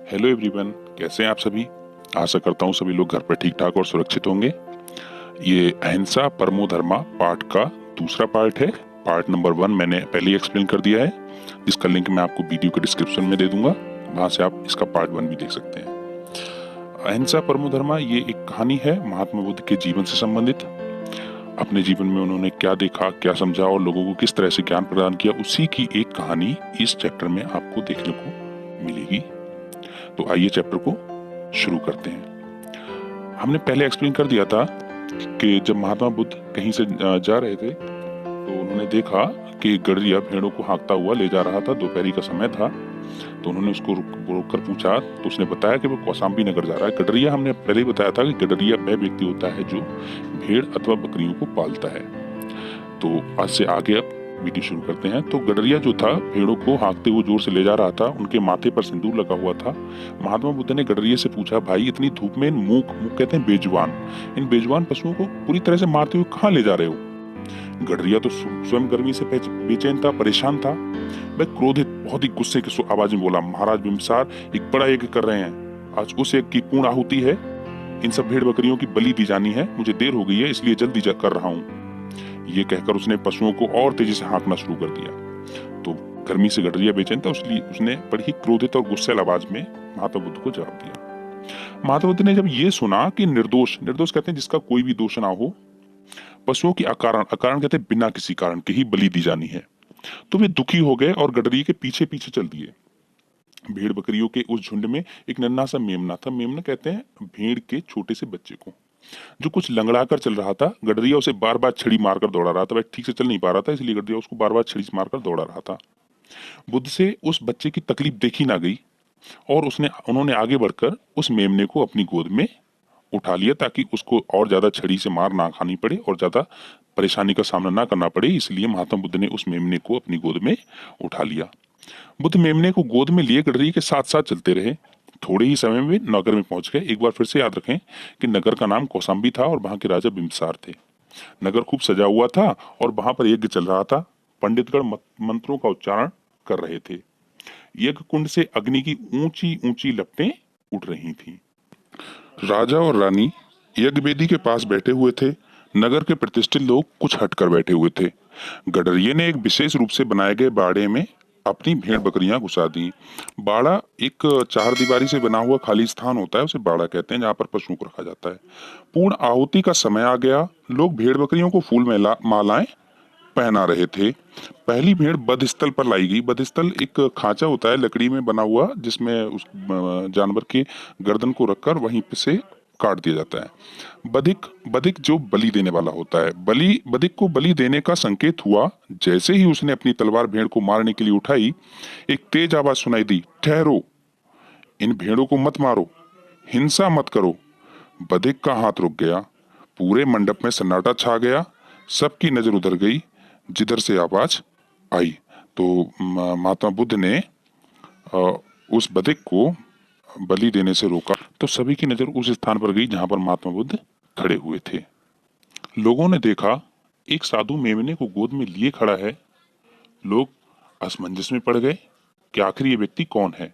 Hello everyone, कैसे हैं आप सभी। आशा करता हूँ सभी लोग घर पर ठीक ठाक और सुरक्षित होंगे। ये अहिंसा परमो धर्मा पार्ट का दूसरा पार्ट है। पार्ट नंबर 1 मैंने पहले ही एक्सप्लेन कर दिया है, जिसका लिंक मैं आपको वीडियो के डिस्क्रिप्शन में दे दूंगा। वहां से आप इसका पार्ट 1 भी देख सकते हैं। अहिंसा परमो धर्मा ये एक कहानी है महात्मा बुद्ध के जीवन से संबंधित। अपने जीवन में उन्होंने क्या देखा, क्या समझा और लोगों को किस तरह से ज्ञान प्रदान किया, उसी की एक कहानी इस चैप्टर में आपको देखने को मिलेगी। तो आइए चैप्टर को शुरू करते हैं। हमने पहले एक्सप्लेन कर दिया था कि जब महात्मा बुद्ध कहीं से जा रहे थे तो उन्होंने देखा कि गडरिया भेड़ों को हाँकता हुआ ले जा रहा था। दोपहरी का समय था, तो उन्होंने उसको रोक कर पूछा, तो उसने बताया कि वो कौशाम्बी नगर जा रहा है। गडरिया हमने पहले ही बताया था कि गडरिया वह व्यक्ति होता है जो भेड़ अथवा बकरियों को पालता है। तो आज से आगे अब वीडियो शुरू करते हैं। तो गडरिया जो था भेड़ों को हाँकते हुए जोर से ले जा रहा था। उनके माथे पर सिंदूर लगा हुआ था। महात्मा बुद्ध ने गडरिया से पूछा, भाई इतनी धूप में इन मूक कहते हैं बेजुबान, इन बेजुबान पशुओं को पूरी तरह से मारते हुए कहाँ ले जा रहे हो। गडरिया तो स्वयं गर्मी से बेचैन था, परेशान था। वह क्रोधित बहुत ही गुस्से की आवाज में बोला, महाराज बिम्बसार एक बड़ा यज्ञ कर रहे हैं। आज उस यज्ञ की पूर्ण आहुति है। इन सब भेड़ बकरियों की बलि दी जानी है। मुझे देर हो गई है, इसलिए जल्दी कर रहा हूँ। ये कहकर उसने पशुओं को और तेजी से हाँकना शुरू कर दिया। तो गर्मी से गडरिया बेचैन था, इसलिए उसने बड़ी ही क्रोधित और गुस्सैल आवाज में महात्मा बुद्ध को जवाब दिया। महात्मा बुद्ध ने जब ये सुना कि निर्दोष कहते हैं जिसका कोई भी दोष ना हो, पशुओं की अकारण कहते हैं बिना किसी कारण के ही बलि दी जानी है, तो वे दुखी हो गए और गडरिया के पीछे पीछे चल दिए। भेड़ बकरियों के उस झुंड में एक नन्हा सा मेमना था। मेमना कहते हैं भेड़ के छोटे से बच्चे को, जो कुछ लंगड़ा कर चल रहा था। गडरिया उसे बार बार छड़ी मारकर दौड़ा रहा था। वह ठीक से चल नहीं पा रहा था, इसलिए गडरिया उसको बार बार छड़ी मारकर दौड़ा रहा था। बुद्ध से उस बच्चे की तकलीफ देखी ना गई और उन्होंने आगे बढ़कर उस मेमने को अपनी गोद में उठा लिया, ताकि उसको और ज्यादा छड़ी से मार ना खानी पड़े और ज्यादा परेशानी का सामना ना करना पड़े। इसलिए महात्मा बुद्ध ने उस मेमने को अपनी गोद में उठा लिया। बुद्ध मेमने को गोद में लिए गडरिया के साथ साथ चलते रहे। थोड़े ही समय में नगर में पहुंच गए। एक बार फिर से याद रखें कि नगर का नाम कौशाम्बी था और वहां के राजा बिम्बसार थे। नगर खूब सजा हुआ था और वहां पर यज्ञ चल रहा था। पंडितगण मंत्रों का उच्चारण कर रहे थे। यज्ञ कुंड से अग्नि की ऊंची ऊंची लपटें उठ रही थीं। राजा और रानी यज्ञ वेदी के पास बैठे हुए थे। नगर के प्रतिष्ठित लोग कुछ हटकर बैठे हुए थे। गडरिये ने एक विशेष रूप से बनाए गए बाड़े में अपनी भेड़ बकरियां घुसा दी। बाड़ा एक चार दीवारी से बना हुआ खाली स्थान होता है, उसे बाड़ा कहते हैं, जहाँ पर पशुओं को रखा जाता है। पूर्ण आहुति का समय आ गया। लोग भेड़ बकरियों को फूल मालाएं पहना रहे थे। पहली भेड़ बधस्थल पर लाई गई। बधस्थल एक खांचा होता है लकड़ी में बना हुआ, जिसमें उस जानवर के गर्दन को रखकर वहीं से काट दिया जाता है। बधिक बधिक जो बलि देने वाला होता है। बधिक को बलि देने का संकेत हुआ। जैसे ही उसने अपनी तलवार भेड़ को मारने के लिए उठाई, एक तेज आवाज सुनाई दी, ठहरो, इन भेड़ों को मत मारो, हिंसा मत करो। बधिक का हाथ रुक गया। पूरे मंडप में सन्नाटा छा गया। सबकी नजर उधर गई जिधर से आवाज आई। तो महात्मा बुद्ध ने उस बधिक को बलि देने से रोका, तो सभी की नजर उस स्थान पर गई जहां पर महात्मा बुद्ध खड़े हुए थे। लोगों ने देखा एक साधु मेमने को गोद में लिए खड़ा है। लोग असमंजस में पड़ गए कि आखिर ये व्यक्ति कौन है।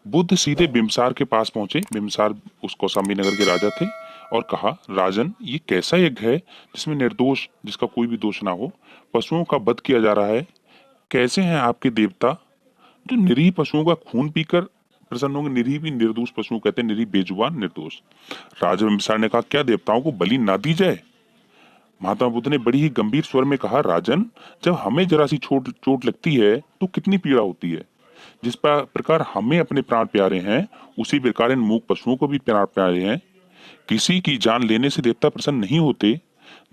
बुद्ध सीधे बिम्बसार के पास पहुंचे। बिम्बसार उस कौशाम्बी नगर के राजा थे और कहा, राजन, ये कैसा यज्ञ है जिसमें निर्दोष, जिसका कोई भी दोष ना हो, पशुओं का वध किया जा रहा है। कैसे हैं आपके देवता जो निरीह पशुओं का खून पीकर प्रसन्न होंगे। निरीह भी निर्दोष पशुओं कहते हैं, निरीह बेजुबान निर्दोष। राजा बिम्बसार ने कहा, क्या देवताओं को बलि ना दी जाए। महात्मा बुद्ध ने बड़ी ही गंभीर स्वर में कहा, राजन, जब हमें जरा सी चोट लगती है तो कितनी पीड़ा होती है। जिस प्रकार हमें अपने प्राण प्यारे हैं, उसी प्रकार इन मूक पशुओं को भी प्राण प्यारे हैं। किसी की जान लेने से देवता प्रसन्न नहीं होते।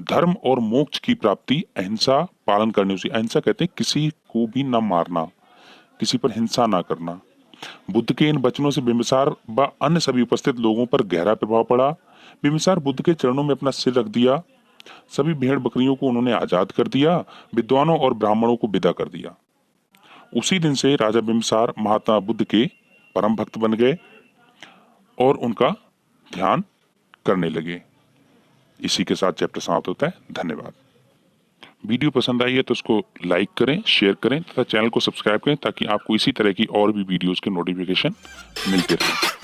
धर्म और मोक्ष की प्राप्ति अहिंसा पालन करने से। अहिंसा कहते हैं किसी को भी न मारना, किसी पर हिंसा ना करना। बुद्ध के इन वचनों से बिम्बसार व अन्य सभी उपस्थित लोगों पर गहरा प्रभाव पड़ा। बिम्बसार बुद्ध के चरणों में अपना सिर रख दिया। सभी भेड़ बकरियों को उन्होंने आजाद कर दिया। विद्वानों और ब्राह्मणों को विदा कर दिया। उसी दिन से राजा बिम्बसार महात्मा बुद्ध के परम भक्त बन गए और उनका ध्यान करने लगे। इसी के साथ चैप्टर समाप्त होता है। धन्यवाद। वीडियो पसंद आई है तो उसको लाइक करें, शेयर करें तथा चैनल को सब्सक्राइब करें ताकि आपको इसी तरह की और भी वीडियोस के नोटिफिकेशन मिलते रहें।